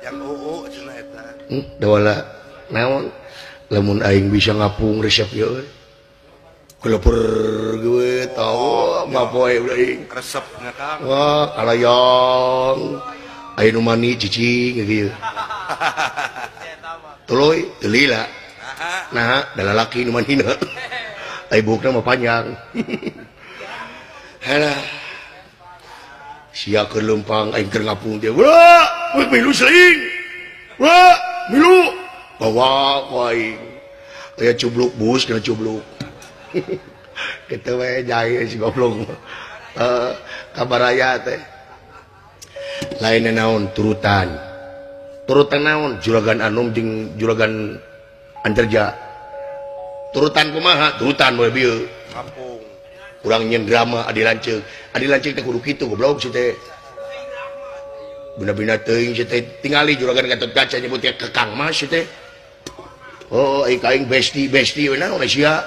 yang UU cenah eta. Dawala naon lamun aing bisa ngapung resep ieu kelepur gue tahu mapoe udah aing Resepna Kang. wah kalayang aya nu mani cicing gitu tuluy teu lila nah da lalaki nu manina ai bukna mah panjang halah sia keur leumpang aing keur ngapung dia wah milu seling wah milu bawa ku aing aya cubluk bus kena cubluk kita we jaya si goblok kabaraya teh lain naon turutan naon juragan Anum jeung juragan Anterja turutan kumaha turutan moal bieu Kampung. urang nyen drama adi lanceuk teh kudu kitu goblok si teh bina-bina teuing si teh tingali juragan Gatot Kaca nyebutnya Kekang Mas si teh oh aing besti we naon sia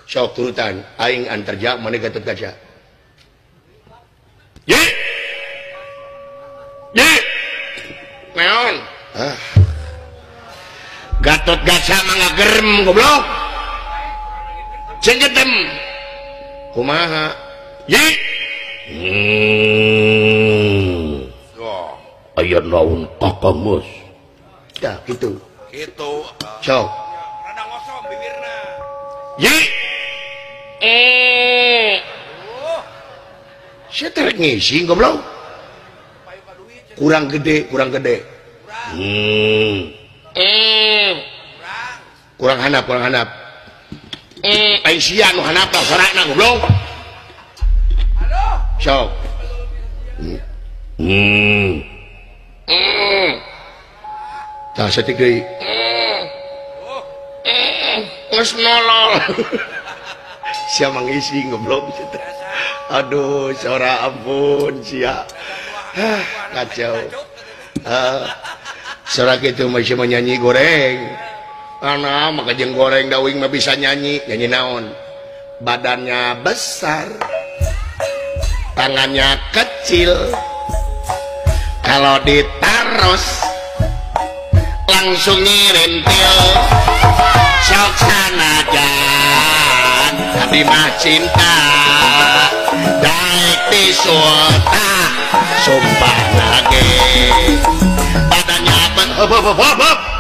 sok turutan aing Anterja maneh Gatot Kaca ye naon Gatot Kaca mah ngagerem goblok cengetem kumaha ye aya naon Kakang Mas dah gitu sok Rada ngosong bibirna. ye saya terek ngisi goblok kurang gede kurang handap aing sia nu handap sarana goblok sok tah satik deui geus nolol sia mangisi goblok aduh sora ampun sia kacau sora kitu masih menyanyi goreng ana maka jeung goreng dawing mah bisa nyanyi naon badannya besar tangannya kecil kalau ditaros langsung ngirintil sok sanajan tapi mah cinta daek di sultan sumpah lagi badannya hop